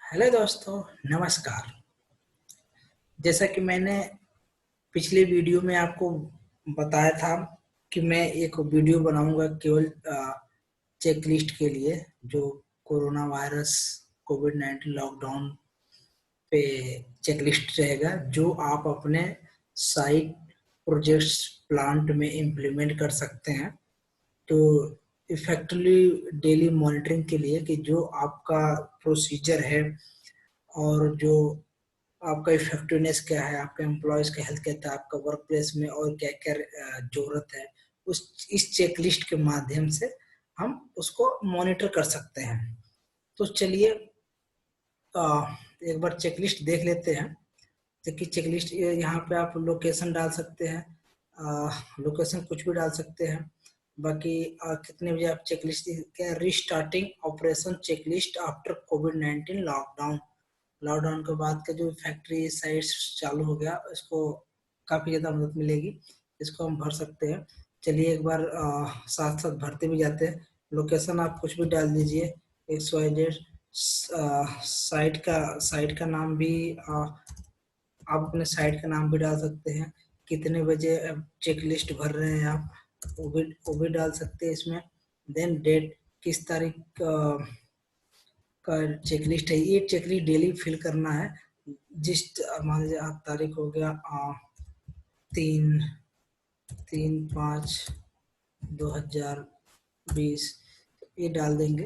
Hello दोस्तों, नमस्कार। जैसा कि मैंने पिछले वीडियो में आपको बताया था कि मैं एक वीडियो बनाऊंगा केवल चेकलिस्ट के लिए, जो कोरोना वायरस कोविड-19 लॉकडाउन पे चेकलिस्ट रहेगा, जो आप अपने साइट प्रोजेक्ट्स प्लांट में इम्प्लीमेंट कर सकते हैं। तो इफेक्टिवली डेली मॉनिटरिंग के लिए कि जो आपका प्रोसीजर है और जो आपका इफेक्टिवनेस क्या है, आपके एम्प्लॉयज का हेल्थ क्या है, आपका वर्क प्लेस में और क्या क्या जरूरत है, उस इस चेकलिस्ट के माध्यम से हम उसको मॉनिटर कर सकते हैं। तो चलिए एक बार चेकलिस्ट देख लेते हैं। देखिए चेकलिस्ट यहाँ पे आप लोकेशन डाल सकते हैं, लोकेशन कुछ भी डाल सकते हैं। बाकी कितने बजे आप चेकलिस्ट क्या, रिस्टार्टिंग ऑपरेशन चेकलिस्ट आफ्टर कोविड-19 लॉकडाउन। लॉकडाउन के बाद का जो फैक्ट्री साइट्स चालू हो गया, इसको काफ़ी ज़्यादा मदद मिलेगी, इसको हम भर सकते हैं। चलिए एक बार साथ साथ भरते भी जाते हैं। लोकेशन आप कुछ भी डाल दीजिए, XYZ। साइट का नाम भी आप अपने साइट का नाम भी डाल सकते हैं। कितने बजे चेक लिस्ट भर रहे हैं आप, वो भी डाल सकते हैं इसमें। देन डेट, किस तारीख का चेकलिस्ट है। ये चेकलिस्ट डेली फिल करना है। जिस मान लीजिए आप तारीख हो गया 3/5/2020, ये डाल देंगे।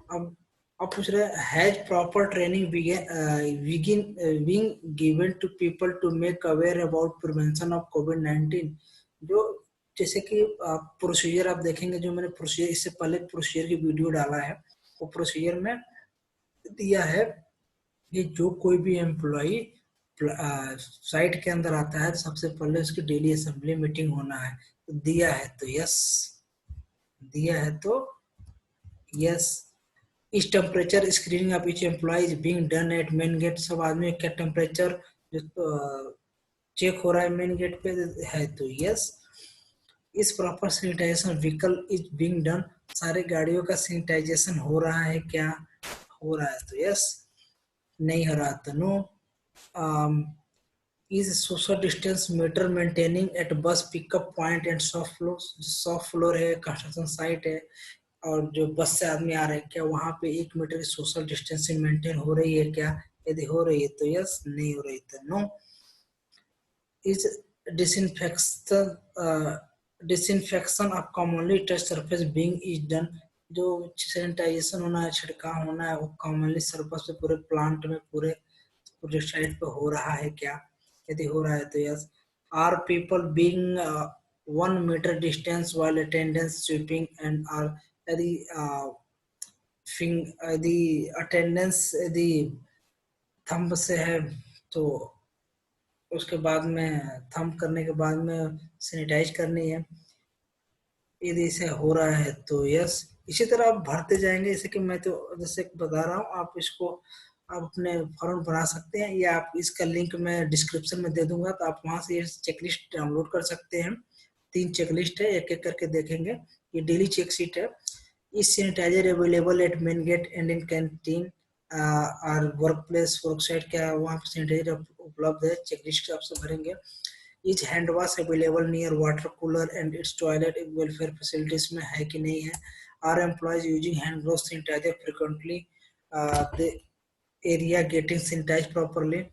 अब पूछ रहे हैं, has proper training being given to people to make aware about prevention of कोविड-19। जो जैसे कि प्रोसीजर आप देखेंगे, जो मैंने प्रोसीजर इससे पहले प्रोसीजर की वीडियो डाला है, वो प्रोसीजर में दिया है कि जो कोई भी एम्प्लॉई साइट के अंदर आता है, सबसे पहले उसकी डेली असेंबली मीटिंग होना है। तो दिया है तो यस, दिया है तो yes. Is temperature screening of each employee is being done at main gate. सब आदमी का टेम्परेचर चेक हो रहा है मेन गेट पे, है तो yes. Is proper sanitization vehicle is being done. सारे गाड़ियों का सैनिटाइजेशन हो रहा है क्या, हो रहा है तो यस, नहीं हो रहा तो no. Is social distance metre maintaining at bus pickup point and soft floor है, कंस्ट्रक्शन साइट है, और जो बस से आदमी आ रहे हैं, क्या वहाँ पे 1 मीटर की सोशल डिस्टेंसिंग मेंटेन हो रही है क्या। यदि हो रही है तो यस, नहीं हो रही तो no. Is disinfection of commonly touch surface being is done. जो सैनिटाइजेशन होना है, छिड़काव होना है, वो कॉमनली सरफेस पे पूरे प्लांट में, पूरे प्रोजेक्ट साइट पे हो रहा है क्या। यदि हो रहा है तो yes. Are people being 1 metre distance while attendance sweeping and are. यदि यदि अटेंडेंस यदि थंब से है, तो उसके बाद में थंब करने के बाद में सैनिटाइज करनी है। यदि इसे हो रहा है तो यस। इसी तरह आप भरते जाएंगे, जैसे कि मैं तो जैसे बता रहा हूँ, आप इसको आप अपने फॉर्म बना सकते हैं, या आप इसका लिंक मैं डिस्क्रिप्शन में दे दूंगा, तो आप वहां से ये चेकलिस्ट डाउनलोड कर सकते हैं। 3 चेकलिस्ट है, एक एक करके देखेंगे। ये डेली चेक शीट है। Is sanitizer available at main gate and in canteen और वर्क प्लेस, वर्क साइट, क्या वहाँ पे सैनिटाइजर उपलब्ध है, चेकलिस्ट आपसे भरेंगे। Is hand wash available near water cooler and its toilet welfare facilities में है कि नहीं है। Are employees using hand glove sanitizer frequently, the area getting sanitize properly.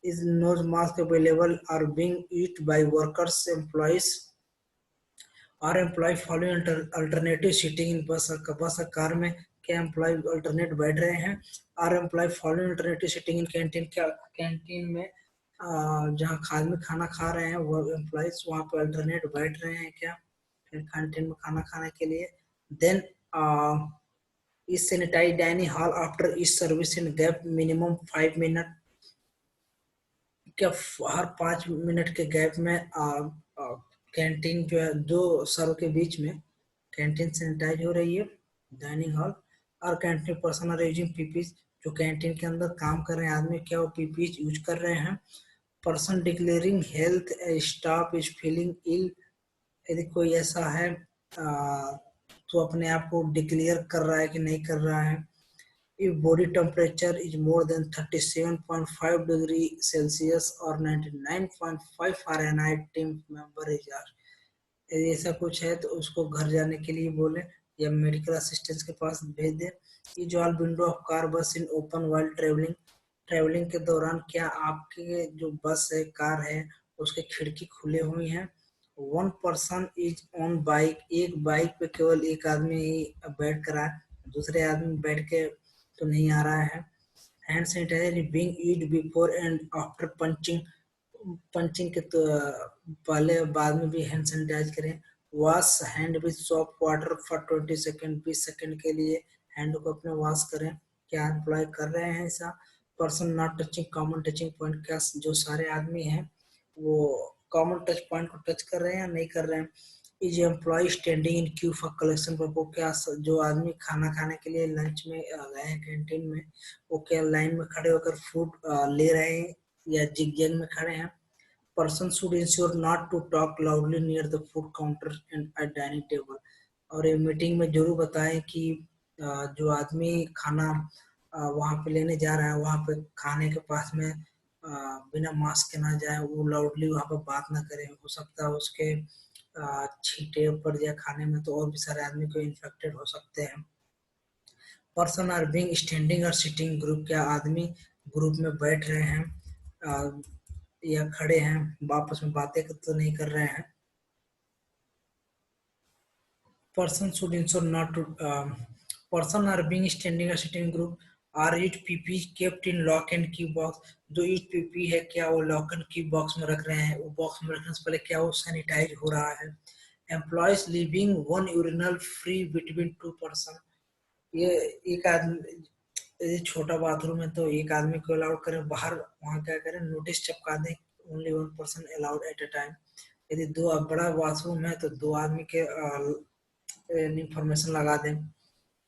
Is nose mask available are being used by workers employees. Are employee following alternative seating इन बस और car में, क्या employ alternate बैठ रहे हैं। Are employee following alternative seating in canteen, क्या canteen में जहाँ आदमी खाना खा रहे हैं, वो एम्प्लॉयज वहाँ पे अल्टरनेट बैठ रहे हैं क्या कैंटीन में खाना खाने के लिए। Then is sanitise dining hall after is service in gap minimum 5 minute. क्या हर 5 मिनट के गैप में कैंटीन जो है, दो सर्व के बीच में कैंटीन सैनिटाइज हो रही है। डाइनिंग हॉल और canteen person are using PPEs. जो कैंटीन के अंदर काम कर रहे हैं आदमी, क्या वो पीपीज यूज कर रहे हैं। Person declaring health staff is feeling ill. यदि कोई ऐसा है तो अपने आप को डिक्लेयर कर रहा है कि नहीं कर रहा है। If body temperature is more than 37.5 degree Celsius or 99.5 Fahrenheit, team member is asked. यदि ऐसा कुछ है तो उसको घर जाने के लिए बोले या मेडिकल असिस्टेंस के पास भेज दे। ये जो all window of car bus in open while travelling, travelling के दौरान क्या आपके जो बस है, कार है, उसके खिड़की खुले हुई हैं। One person is on bike, एक बाइक पे केवल एक आदमी ही बैठ कर है, दूसरे आदमी बैठ के तो नहीं आ रहा है। Hand sanitizer is being used before and after punching, punching के तो पहले बाद में भी हैंड सैनिटाइज करें। Wash hand with soap water for 20 second, 20 second के लिए हैंड को अपने वॉश करें। क्या एम्प्लॉय कर रहे हैं ऐसा। Person not touching common touching point, क्या जो सारे आदमी हैं वो कॉमन टच पॉइंट को टच कर रहे हैं या नहीं कर रहे हैं। Is employee standing in queue for collection पर, वो क्या जो आदमी खाना खाने के लिए लंच में गए हैं कैंटीन में, वो क्या लाइन में खड़े होकर फूड ले रहे हैं या जिग में खड़े हैं। Person should ensure not to talk loudly near the food counter and at dining table, और ये मीटिंग में जरूर बताएं कि जो आदमी खाना वहाँ पे लेने जा रहा है, वहाँ पे खाने के पास में बिना मास्क के ना जाए, वो लाउडली वहाँ पे बात ना करें। हो सकता है उसके छींटे पड़ जाए खाने में तो और भी सारे आदमी को इन्फेक्टेड हो सकते हैं। पर्सन आर बीइंग स्टैंडिंग और सिटिंग ग्रुप, क्या आदमी ग्रुप में बैठ रहे हैं या खड़े हैं, आपस में बातें तो नहीं कर रहे हैं। Person should ensure not to, person are being standing और sitting group. Are use PP kept in lock and key box, जो यूज पीपी है क्या वो लॉक एंड की बॉक्स में रख रहे हैं, वो बॉक्स में रखने से पहले क्या वो सैनिटाइज हो रहा है। Employees living one urinal free between two person, ये एक आदमी, यदि छोटा बाथरूम है तो एक आदमी को अलाउड करें, बाहर वहाँ क्या करें नोटिस चिपका दें, only one person allowed at a time. यदि दो बड़ा बाथरूम है तो दो आदमी के इंफॉर्मेशन लगा दें,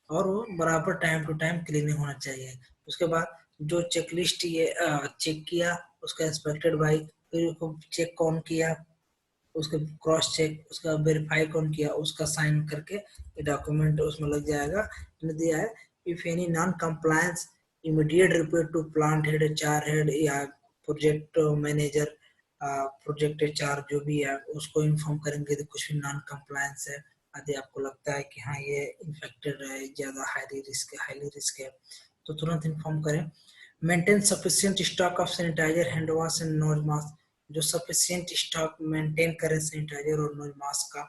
और वो बराबर टाइम टू टाइम क्लीनिंग होना चाहिए। उसके बाद जो चेकलिस्ट ये चेक किया, उसका इंस्पेक्टेड बाई, फिर उसको चेक कौन किया, उसका क्रॉस चेक, उसका वेरीफाई कौन किया, उसका साइन करके ये डॉक्यूमेंट उसमें लग जाएगा। दिया है if any non compliance immediate report to plant head, HR head या प्रोजेक्ट मैनेजर, प्रोजेक्ट एचआर जो भी है उसको इन्फॉर्म करेंगे तो कुछ भी नॉन कंप्लायंस है, यदि आपको लगता है कि हाँ ये इन्फेक्टेड है, ज़्यादा हाईली रिस्क है, तो तुरंत इन्फॉर्म करें। Maintain sufficient stock of sanitizer, hand wash and nose mask, जो सफिशिएंट स्टॉक मेंटेन करें सैनिटाइजर और नोज मास्क का।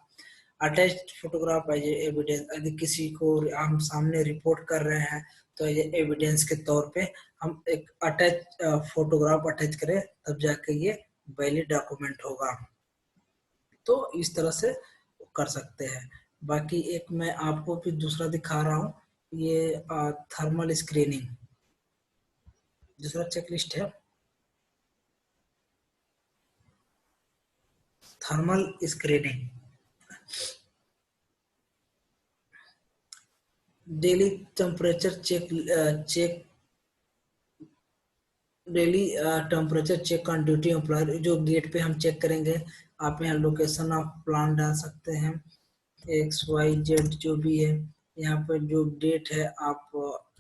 अटैच फोटोग्राफ एज एविडेंस, यदि किसी को हम सामने रिपोर्ट कर रहे हैं तो ये एविडेंस के तौर पे हम एक अटैच फोटोग्राफ अटैच करें, तब जाके ये वैलिड डॉक्यूमेंट होगा। तो इस तरह से कर सकते हैं। बाकी एक मैं आपको भी दूसरा दिखा रहा हूँ, ये थर्मल स्क्रीनिंग दूसरा चेकलिस्ट है। Thermal screening, daily temperature check, daily temperature check on duty employer, जो गेट पे हम चेक करेंगे। आप यहाँ लोकेशन ऑफ प्लान डाल सकते हैं, एक्स वाई जेड जो भी है, यहाँ पर जो डेट है आप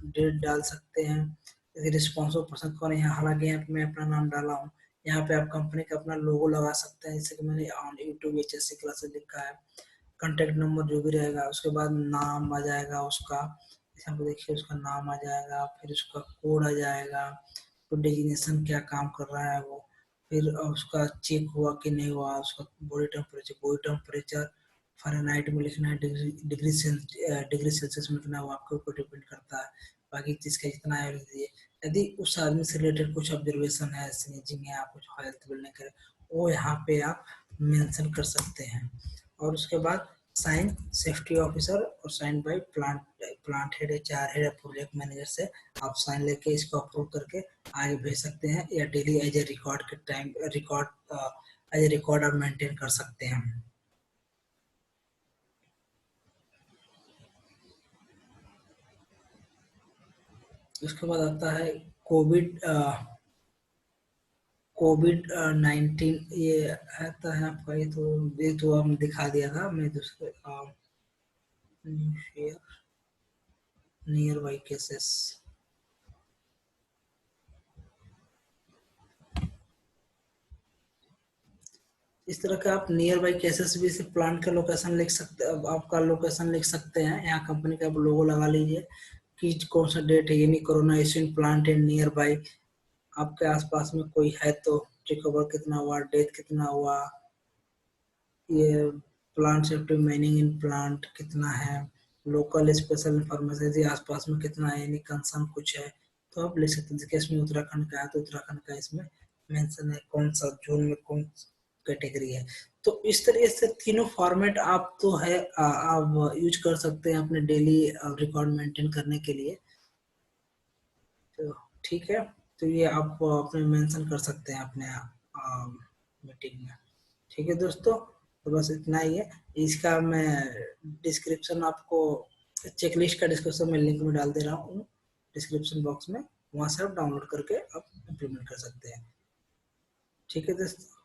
डेट डाल सकते हैं। रिस्पॉन्सिबल पर्सन कौन है, यहाँ हालांकि यहाँ पे मैं अपना नाम डाला हूँ। यहाँ पे आप कंपनी का अपना लोगो लगा सकते हैं, जैसे कि मैंने ऑन यूट्यूब HSC क्लासेस लिखा है। कॉन्टेक्ट नंबर जो भी रहेगा, उसके बाद नाम आ जाएगा उसका, यहाँ पे देखिए उसका नाम आ जाएगा, फिर उसका कोड आ जाएगा, तो डेजिग्नेशन क्या काम कर रहा है वो, फिर उसका चेक हुआ कि नहीं हुआ, उसका बॉडी टेम्परेचर फ़ारेनहाइट में लिखना है, डिग्री सेल्सियस में लिखना है, वो आपके ऊपर डिपेंड करता है। बाकी चीज़ का जितना है लिख दीजिए। यदि उस आदमी से रिलेटेड कुछ ऑब्जर्वेशन है, स्नीजिंग है, आप कुछ हेल्थ बिल्डिंग करें, वो यहाँ पे आप मेंशन कर सकते हैं। और उसके बाद साइन सेफ्टी ऑफिसर और sign by plant head, HR head, project manager से आप साइन लेके इसको अप्रूव करके आगे भेज सकते हैं, या डेली एज ए रिकॉर्ड के time record as a record आप मेंटेन कर सकते हैं। उसके बाद आता है कोविड, कोविड 19, ये आता है आपका, ये तो हम दिखा दिया था, मैं दूसरे नियर बाई केसेस, इस तरह का आप नियर बाई केसेस भी से प्लांट का लोकेशन लिख सकते हैं, आपका लोकेशन लिख सकते हैं, यहाँ कंपनी का आप लोगो लगा लीजिए कि कौन सा डेट है, यानी corona issuing plant in near by, आपके आसपास में कोई है तो रिकवर कितना हुआ, डेथ कितना हुआ, ये plant safety mining in plant कितना है, लोकल स्पेशल इंफॉर्मेशन यदि आसपास में कितना है, यानी कंसर्न कुछ है तो आप लिख सकते हैं। जैसे इसमें उत्तराखंड का है तो उत्तराखंड का इसमें मेंशन है, कौन सा जोन में कौन कैटेगरी है। तो इस तरीके से तीनों फॉर्मेट आप तो है आप यूज कर सकते हैं अपने डेली रिकॉर्ड मेंटेन करने के लिए। तो ठीक है, तो ये आप अपने मेंशन कर सकते हैं अपने मीटिंग में। ठीक है दोस्तों, तो बस इतना ही है। इसका मैं डिस्क्रिप्शन आपको, चेकलिस्ट का डिस्क्रिप्शन में लिंक में डाल दे रहा हूँ डिस्क्रिप्शन बॉक्स में, वहाँ से आप डाउनलोड करके आप इम्प्लीमेंट कर सकते हैं। ठीक है दोस्तों।